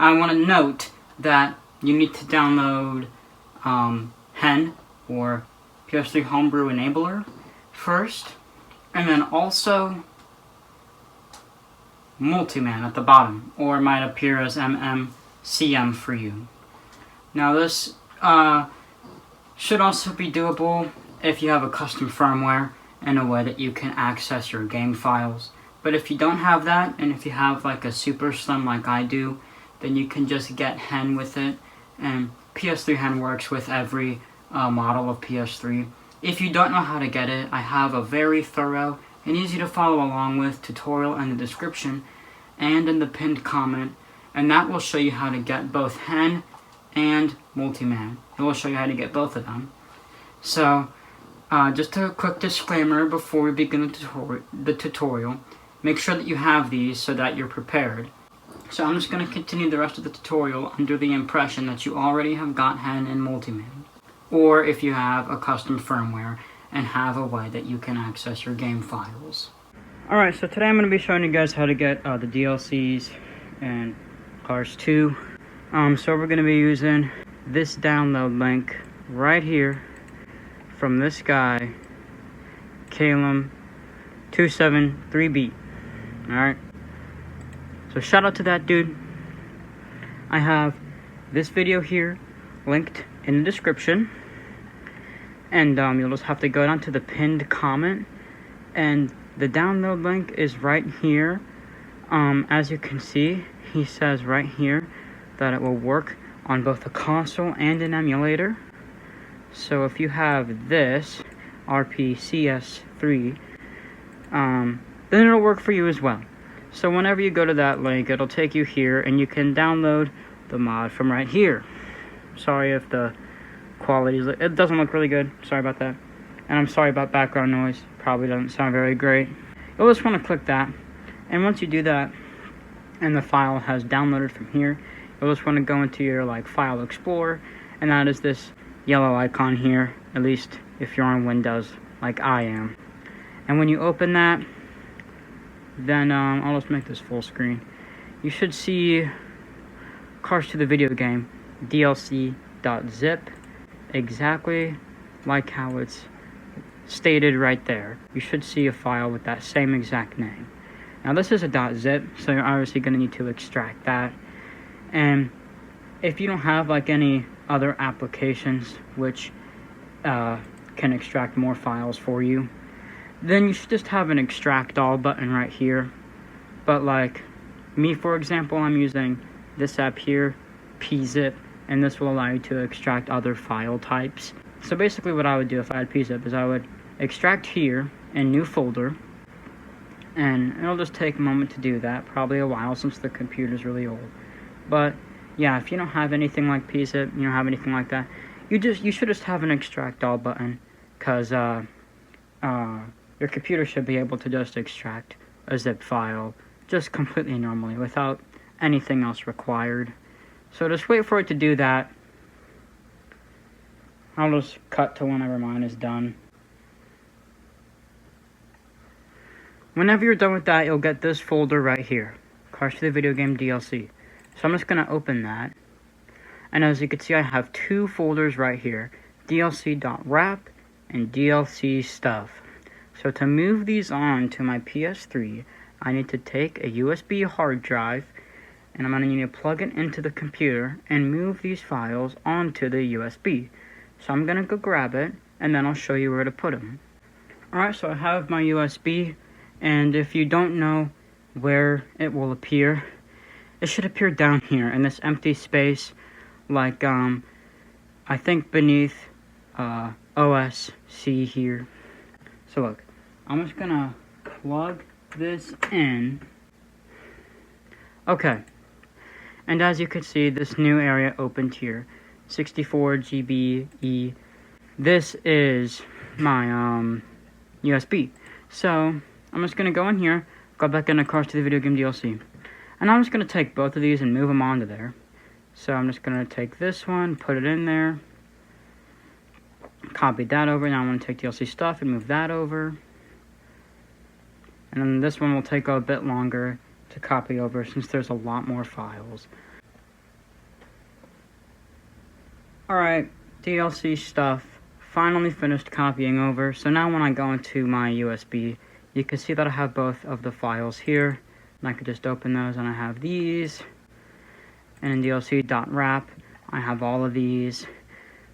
I want to note that you need to download Hen, or PS3 Homebrew Enabler, first, and then also Multiman at the bottom, or it might appear as MMCM for you. Now this should also be doable if you have a custom firmware in a way that you can access your game files. But if you don't have that, and if you have like a super slim like I do, then you can just get Hen with it, and PS3 Hen works with every model of PS3. If you don't know how to get it, I have a very thorough and easy to follow along with tutorial in the description and in the pinned comment, and that will show you how to get both Hen and Multiman. It will show you how to get both of them. So, just a quick disclaimer before we begin the tutorial. Make sure that you have these so that you're prepared. So I'm just going to continue the rest of the tutorial under the impression that you already have got Hen and Multiman, or if you have a custom firmware and have a way that you can access your game files. Alright, so today I'm going to be showing you guys how to get the DLCs and Cars 2. So we're going to be using this download link right here from this guy, Calum273B. Alright, so shout out to that dude. I have this video here linked in the description, and you'll just have to go down to the pinned comment, and the download link is right here. As you can see, he says right here that it will work on both a console and an emulator. So if you have this RPCS3, then it'll work for you as well. So whenever you go to that link, it'll take you here, and you can download the mod from right here. Sorry if the quality it doesn't look really good. Sorry about that. And I'm sorry about background noise. Probably doesn't sound very great. You'll just want to click that. And once you do that, and the file has downloaded from here, you'll just want to go into your File Explorer, and that is this yellow icon here, at least if you're on Windows like I am. And when you open that, then I'll just make this full screen. You should see Cars 2 the video game DLC.zip, exactly like how it's stated right there. You should see a file with that same exact name. Now this is a .zip, so you're obviously going to need to extract that. And if you don't have any other applications which can extract more files for you, then you should just have an extract all button right here. But me, for example, I'm using this app here, pzip, and this will allow you to extract other file types. So basically what I would do if I had pzip is I would extract here in new folder, and it'll just take a moment to do that, probably a while since the computer's really old. But yeah, if you don't have anything like pzip, you don't have anything like that, you should just have an extract all button, because your computer should be able to just extract a zip file just completely normally without anything else required. So just wait for it to do that. I'll just cut to whenever mine is done. Whenever you're done with that, you'll get this folder right here, Cars 2 the video game DLC. So I'm just going to open that. And as you can see, I have two folders right here, DLC.wrap and DLC stuff. So to move these on to my PS3, I need to take a USB hard drive, and I'm going to need to plug it into the computer and move these files onto the USB. So I'm going to go grab it, and then I'll show you where to put them. Alright, so I have my USB, and if you don't know where it will appear, it should appear down here in this empty space, I think beneath OSC here. So look, I'm just gonna plug this in. Okay, and as you can see, this new area opened here, 64 GB. This is my USB. So I'm just gonna go in here, go back in Cars 2 the video game DLC, and I'm just gonna take both of these and move them onto there. So I'm just gonna take this one, put it in there, copy that over. Now I'm gonna take DLC stuff and move that over. And then this one will take a bit longer to copy over since there's a lot more files. Alright, DLC stuff. Finally finished copying over. So now when I go into my USB, you can see that I have both of the files here. And I could just open those, and I have these. And in DLC.wrap, I have all of these.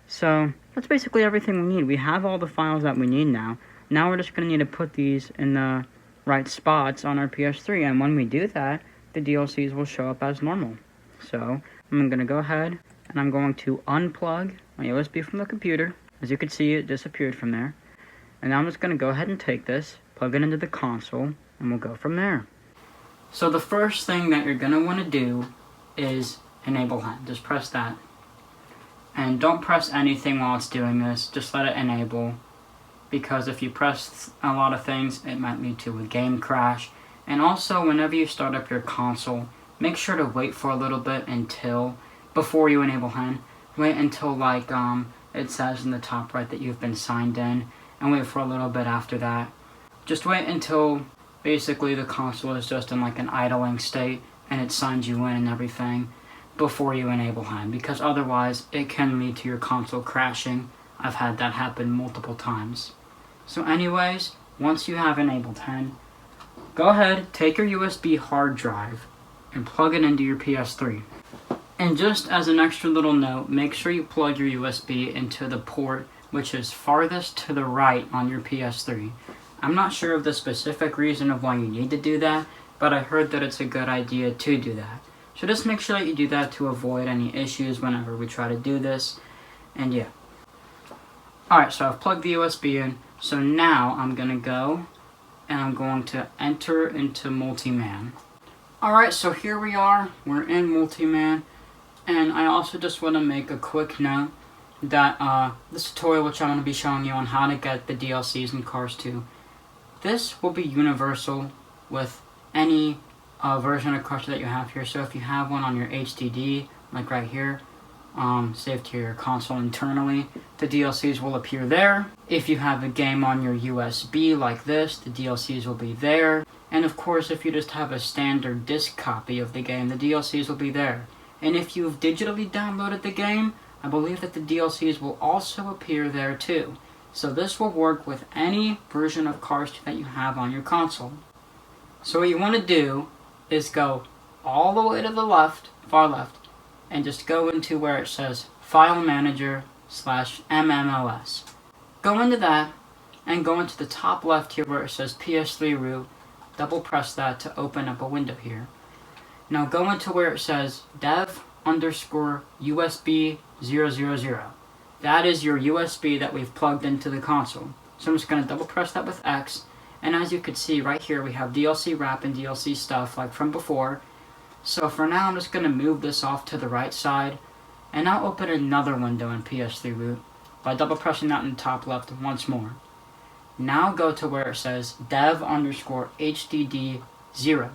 So that's basically everything we need. We have all the files that we need now. Now we're just going to need to put these in the right spots on our PS3. And when we do that, the DLCs will show up as normal. So I'm going to go ahead and I'm going to unplug my USB from the computer. As you can see, it disappeared from there. And now I'm just going to go ahead and take this, plug it into the console, and we'll go from there. So the first thing that you're going to want to do is enable HEN. Just press that. And don't press anything while it's doing this. Just let it enable. Because if you press a lot of things, it might lead to a game crash. And also, whenever you start up your console, make sure to wait for a little bit before you enable HEN. Wait until like it says in the top right that you've been signed in, and wait for a little bit after that. Just wait until basically the console is just in like an idling state and it signs you in and everything before you enable HEN, because otherwise it can lead to your console crashing. I've had that happen multiple times. So anyways, once you have enabled HEN, go ahead, take your USB hard drive and plug it into your PS3. And just as an extra little note, make sure you plug your USB into the port which is farthest to the right on your PS3. I'm not sure of the specific reason of why you need to do that, but I heard that it's a good idea to do that. So just make sure that you do that to avoid any issues whenever we try to do this. And yeah. Alright, so I've plugged the USB in. So now I'm going to go and I'm going to enter into Multiman. Alright, so here we are. We're in Multiman. And I also just want to make a quick note that this tutorial, which I'm going to be showing you on how to get the DLCs in Cars 2, this will be universal with any version of Cars 2 that you have here. So if you have one on your HDD, like right here, saved to your console internally, the DLCs will appear there. If you have a game on your USB like this, the DLCs will be there. And of course, if you just have a standard disc copy of the game, the DLCs will be there. And if you've digitally downloaded the game, I believe that the DLCs will also appear there too. So this will work with any version of Cars 2 that you have on your console. So what you want to do is go all the way to the left, far left, and just go into where it says File Manager /MMOS. Go into that and go into the top left here where it says PS3 root. Double press that to open up a window here. Now go into where it says dev_USB 000. That is your USB that we've plugged into the console. So I'm just going to double press that with X. And as you can see right here, we have DLC wrap and DLC stuff like from before. So for now, I'm just going to move this off to the right side. And now open another window in PS3 root by double pressing that in the top left once more. Now go to where it says dev_HDD 0.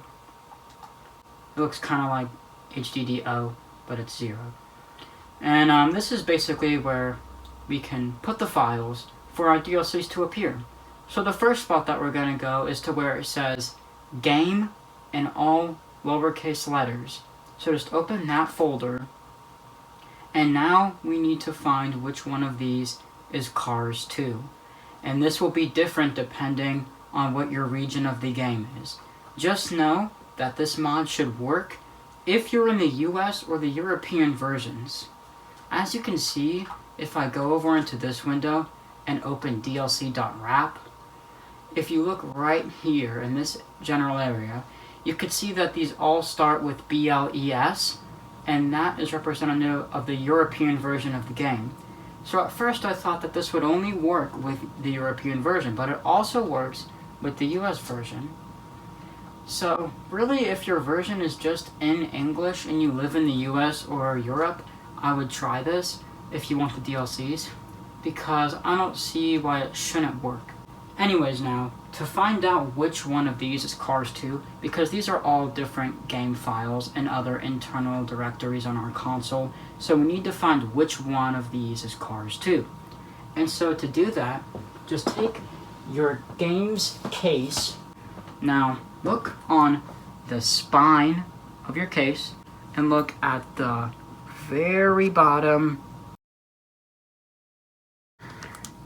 It looks kind of like HDDO, but it's 0. And this is basically where we can put the files for our DLCs to appear. So the first spot that we're going to go is to where it says game in all lowercase letters. So just open that folder. And now we need to find which one of these is Cars 2. And this will be different depending on what your region of the game is. Just know that this mod should work if you're in the US or the European versions. As you can see, if I go over into this window and open DLC.wrap, if you look right here in this general area, you can see that these all start with BLES, and that is representative of the European version of the game. So at first I thought that this would only work with the European version, but it also works with the US version. So really, if your version is just in English and you live in the US or Europe, I would try this if you want the DLCs, because I don't see why it shouldn't work. Anyways, now, to find out which one of these is Cars 2, because these are all different game files and other internal directories on our console, so we need to find which one of these is Cars 2. And so to do that, just take your game's case. Now, look on the spine of your case and look at the very bottom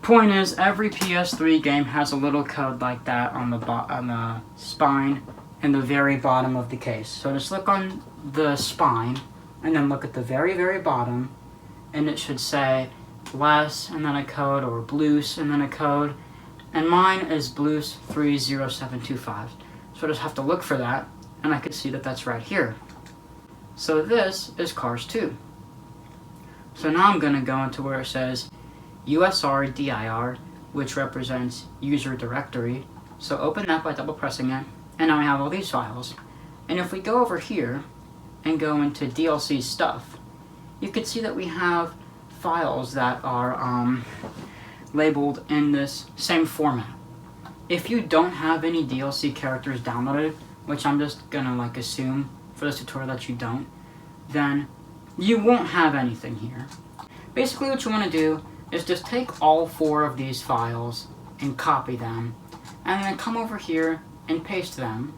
Point is, every PS3 game has a little code like that on the spine and the very bottom of the case. So just look on the spine and then look at the very, very bottom, and it should say bless and then a code, or blues and then a code. And mine is blues 30725. So I just have to look for that, and I can see that that's right here. So this is Cars 2. So now I'm going to go into where it says USR dir, which represents user directory. So open that by double pressing it, and now I have all these files. And if we go over here and go into DLC stuff, you can see that we have files that are labeled in this same format. If you don't have any DLC characters downloaded, which I'm just gonna assume for this tutorial that you don't, then you won't have anything here. Basically what you want to do is just take all 4 of these files and copy them, and then come over here and paste them.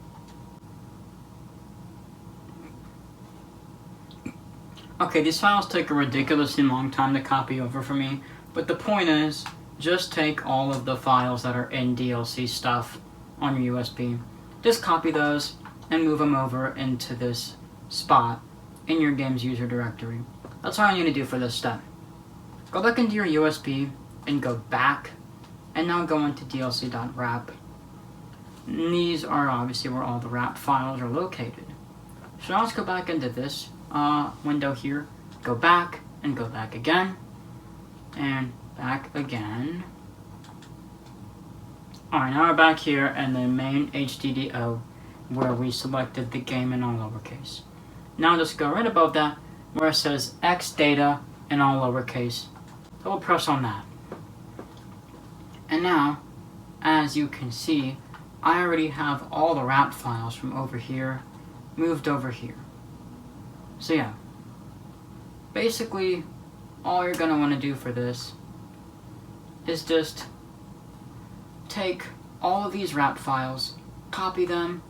Okay, these files take a ridiculously long time to copy over for me, but the point is, just take all of the files that are in DLC stuff on your USB, just copy those and move them over into this spot in your game's user directory. That's all you need to do for this step. Go back into your USB and go back, and now go into dlc.wrap. These are obviously where all the wrap files are located. So now let's go back into this window here, go back and go back again, and back again. Alright, now we're back here in the main HDDO where we selected the game in all lowercase. Now just go right above that where it says X data in all lowercase. Double press on that. And now, as you can see, I already have all the wrap files from over here moved over here. So yeah, basically all you're going to want to do for this is just take all of these wrap files, copy them,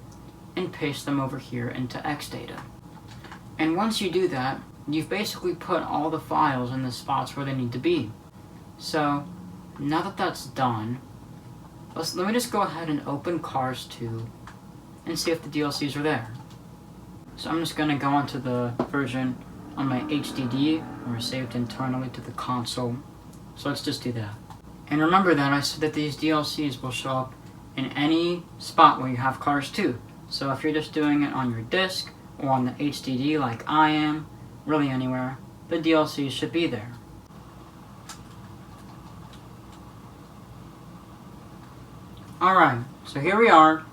and paste them over here into Xdata. And once you do that, you've basically put all the files in the spots where they need to be. So now that that's done, let me just go ahead and open Cars 2 and see if the DLCs are there. So I'm just going to go onto the version on my HDD, or saved internally to the console. So let's just do that. And remember that I said that these DLCs will show up in any spot where you have Cars 2. So if you're just doing it on your disc or on the HDD like I am, really anywhere, the DLCs should be there. Alright, so here we are.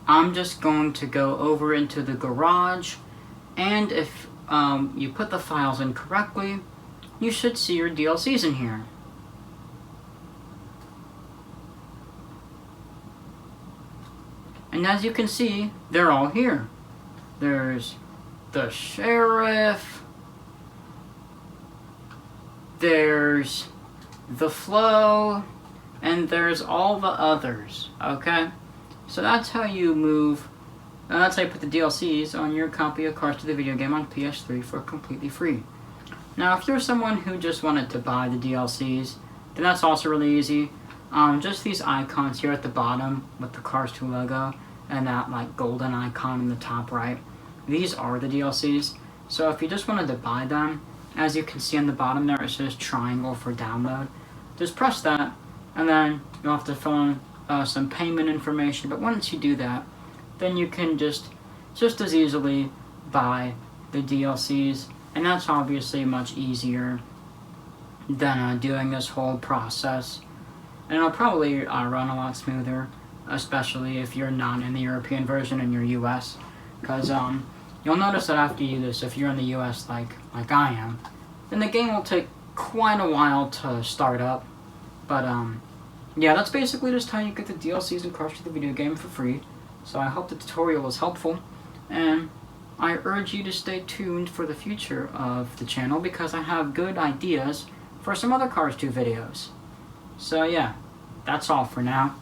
I'm just going to go over into the garage, and if you put the files in correctly, you should see your DLCs in here. And as you can see, they're all here. There's the sheriff, there's the flow, and there's all the others, okay? So that's how you move, that's how you put the DLCs on your copy of Cars 2 the video game on PS3 for completely free. Now, if you're someone who just wanted to buy the DLCs, then that's also really easy. Just these icons here at the bottom with the Cars 2 logo and that golden icon in the top right. These are the DLCs. So if you just wanted to buy them, as you can see on the bottom there, it says triangle for download. Just press that, and then you'll have to fill in some payment information. But once you do that, then you can just as easily buy the DLCs, and that's obviously much easier than doing this whole process. And it'll probably run a lot smoother, especially if you're not in the European version and you're US, because you'll notice that after you do this, if you're in the US like I am, then the game will take quite a while to start up. But yeah, that's basically just how you get the DLCs and Cars 2 the video game for free. So I hope the tutorial was helpful, and I urge you to stay tuned for the future of the channel, because I have good ideas for some other Cars 2 videos. So yeah, that's all for now.